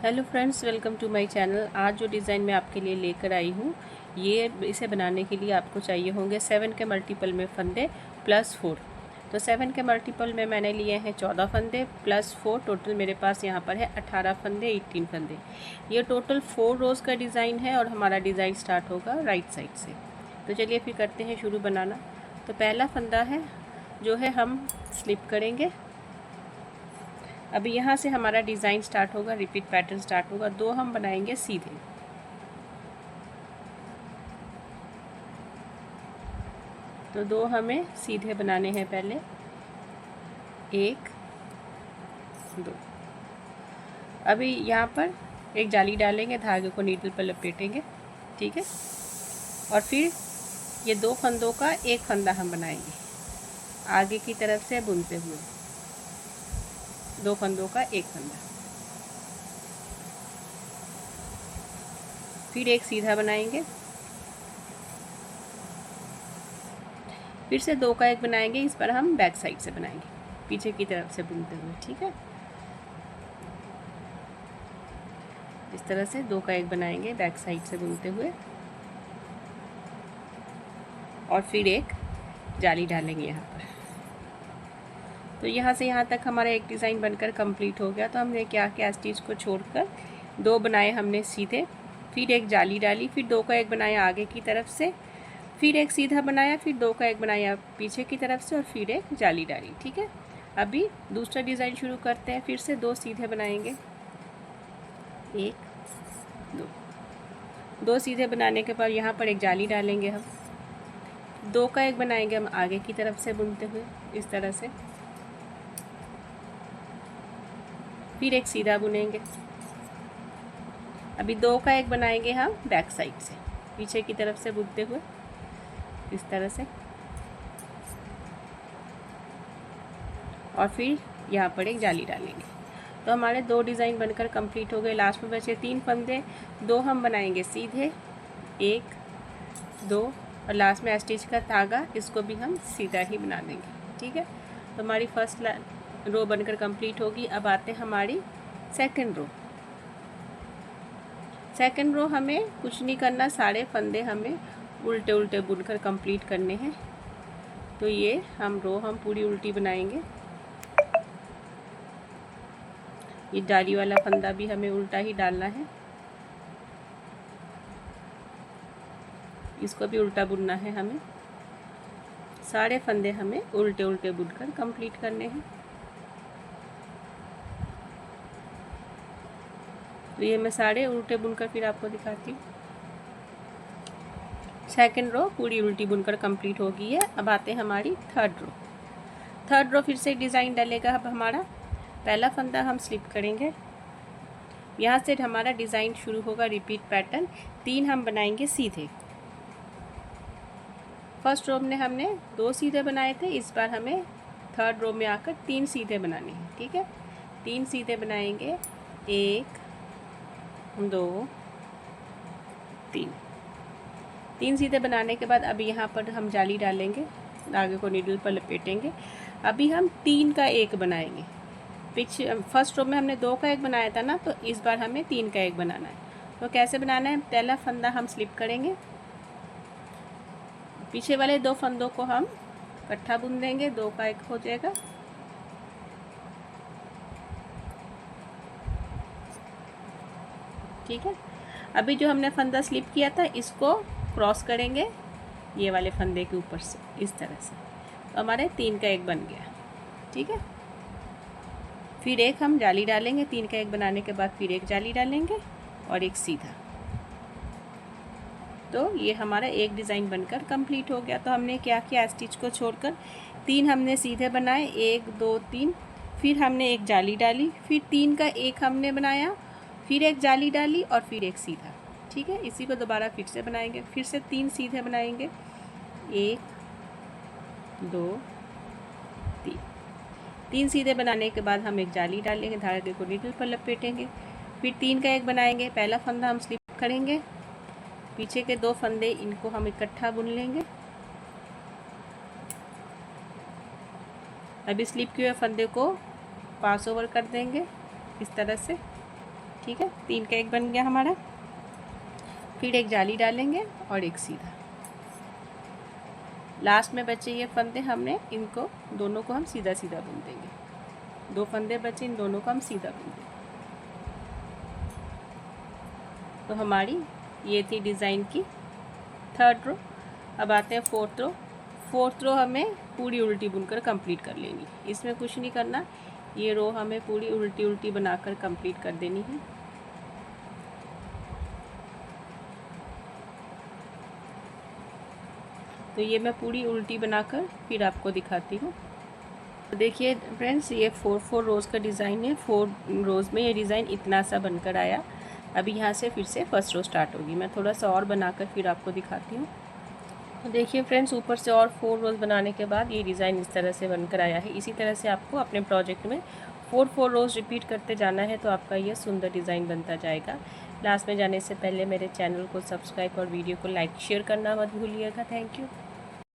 Hello friends, welcome to my channel. आज जो design मैं आपके लिए लेकर आई हूँ, इसे बनाने के लिए आपको चाहिए होंगे 7 के मल्टीपल में फंदे प्लस 4। तो 7 के मल्टीपल में मैंने लिए हैं 14 फंदे प्लस 4। टोटल मेरे पास यहाँ पर है 18 फंदे, 18 फंदे। ये टोटल 4 रोज़ का डिज़ाइन है और हमारा डिज़ाइन स्टार्ट होगा राइट साइड से। तो चलिए फिर करते हैं शुरू बनाना। तो पहला फंदा है जो है हम स्लिप करेंगे। अभी यहाँ से हमारा डिज़ाइन स्टार्ट होगा, रिपीट पैटर्न स्टार्ट होगा। 2 हम बनाएंगे सीधे, तो 2 हमें सीधे बनाने हैं पहले। 1 2। अभी यहाँ पर एक जाली डालेंगे, धागे को नीडल पर लपेटेंगे, ठीक है। और फिर ये 2 फंदों का एक फंदा हम बनाएंगे आगे की तरफ से बुनते हुए। 2 फंदों का एक फंदा, फिर एक सीधा बनाएंगे, फिर से 2 का एक बनाएंगे। इस पर हम बैक साइड से बनाएंगे, पीछे की तरफ से बुनते हुए, ठीक है। इस तरह से 2 का एक बनाएंगे बैक साइड से बुनते हुए, और फिर एक जाली डालेंगे यहाँ पर। तो यहाँ से यहाँ तक हमारा एक डिज़ाइन बनकर कंप्लीट हो गया। तो हमने क्या किया, स्टिच को छोड़कर 2 बनाए हमने सीधे, फिर एक जाली डाली, फिर 2 का एक बनाया आगे की तरफ से, फिर एक सीधा बनाया, फिर 2 का एक बनाया पीछे की तरफ से, और फिर एक जाली डाली, ठीक है। अभी दूसरा डिज़ाइन शुरू करते हैं। फिर से 2 सीधे बनाएंगे, 1 2। 2 सीधे बनाने के बाद यहाँ पर एक जाली डालेंगे हम। 2 का एक बनाएंगे हम आगे की तरफ से बुनते हुए, इस तरह से, फिर एक सीधा बुनेंगे। अभी 2 का एक बनाएंगे हम बैक साइड से, पीछे की तरफ से बुनते हुए, इस तरह से, और फिर यहाँ पर एक जाली डालेंगे। तो हमारे 2 डिज़ाइन बनकर कंप्लीट हो गए। लास्ट में बचे 3 फंदे, 2 हम बनाएंगे सीधे, 1 2, और लास्ट में स्टिच का धागा, इसको भी हम सीधा ही बना देंगे, ठीक है। तो हमारी फर्स्ट रो बनकर कंप्लीट होगी। अब आते हैं हमारी सेकंड रो। सेकंड रो हमें कुछ नहीं करना, सारे फंदे हमें उल्टे उल्टे बुनकर कंप्लीट करने हैं। तो ये हम पूरी उल्टी बनाएंगे। ये जाली वाला फंदा भी हमें उल्टा ही डालना है, इसको भी उल्टा बुनना है हमें। सारे फंदे हमें उल्टे उल्टे बुनकर कंप्लीट करने हैं। तो ये मैं सारे उल्टे बुनकर फिर आपको दिखाती हूँ। सेकंड रो पूरी उल्टी बुनकर कंप्लीट हो गई है। अब आते हैं हमारी थर्ड रो। थर्ड रो फिर से डिज़ाइन डलेगा। अब हमारा पहला फंदा हम स्लिप करेंगे, यहाँ से हमारा डिज़ाइन शुरू होगा, रिपीट पैटर्न। 3 हम बनाएंगे सीधे। फर्स्ट रो में हमने 2 सीधे बनाए थे, इस बार हमें थर्ड रो में आकर 3 सीधे बनाने हैं, ठीक है। 3 सीधे बनाएंगे, 1 2 3। 3 सीधे बनाने के बाद अभी यहाँ पर हम जाली डालेंगे, धागे को नीडल पर लपेटेंगे। अभी हम 3 का एक बनाएंगे। फर्स्ट रो में हमने 2 का एक बनाया था ना, तो इस बार हमें 3 का एक बनाना है। तो कैसे बनाना है, पहला फंदा हम स्लिप करेंगे, पीछे वाले 2 फंदों को हम इकट्ठा बुन देंगे, 2 का एक हो जाएगा। ठीक है। अभी जो हमने फंदा स्लिप किया था, इसको क्रॉस करेंगे ये वाले फंदे के ऊपर से, इस तरह से। तो हमारे 3 का एक बन गया, ठीक है। फिर एक हम जाली डालेंगे, 3 का एक बनाने के बाद फिर एक जाली डालेंगे और एक सीधा। तो ये हमारा एक डिज़ाइन बनकर कंप्लीट हो गया। तो हमने क्या किया, स्टिच को छोड़कर 3 हमने सीधे बनाए, 1 2 3, फिर हमने एक जाली डाली, फिर 3 का एक हमने बनाया, फिर एक जाली डाली और फिर एक सीधा, ठीक है। इसी को दोबारा फिर से बनाएंगे, फिर से 3 सीधे बनाएंगे, 1 2 3। 3 सीधे बनाने के बाद हम एक जाली डालेंगे, धागे को नीडल पर लपेटेंगे, फिर 3 का एक बनाएंगे। पहला फंदा हम स्लिप करेंगे, पीछे के 2 फंदे इनको हम इकट्ठा बुन लेंगे। अभी स्लिप किए हुए फंदे को पास ओवर कर देंगे, इस तरह से, ठीक है, 3 का एक बन गया हमारा। फिर एक जाली डालेंगे और एक सीधा। लास्ट में बचे ये फंदे, हमने इनको दोनों को हम सीधा सीधा बुन देंगे। 2 फंदे बचे, इन दोनों को हम सीधा बुन देंगे। तो हमारी ये थी डिज़ाइन की 3rd रो। अब आते हैं 4th रो। 4th रो हमें पूरी उल्टी बुनकर कंप्लीट कर लेनी, इसमें कुछ नहीं करना। ये रो हमें पूरी उल्टी उल्टी बनाकर कंप्लीट कर देनी है। तो ये मैं पूरी उल्टी बनाकर फिर आपको दिखाती हूँ। तो देखिए फ्रेंड्स, ये 4 रोज़ का डिज़ाइन है। 4 रोज़ में ये डिज़ाइन इतना सा बनकर आया। अभी यहाँ से फिर से 1st रो स्टार्ट होगी। मैं थोड़ा सा और बनाकर फिर आपको दिखाती हूँ। तो देखिए फ्रेंड्स, ऊपर से और 4 रोज़ बनाने के बाद ये डिज़ाइन इस तरह से बनकर आया है। इसी तरह से आपको अपने प्रोजेक्ट में 4 रोज़ रिपीट करते जाना है, तो आपका ये सुंदर डिज़ाइन बनता जाएगा। लास्ट में जाने से पहले मेरे चैनल को सब्सक्राइब और वीडियो को लाइक शेयर करना मत भूलिएगा। Thank you.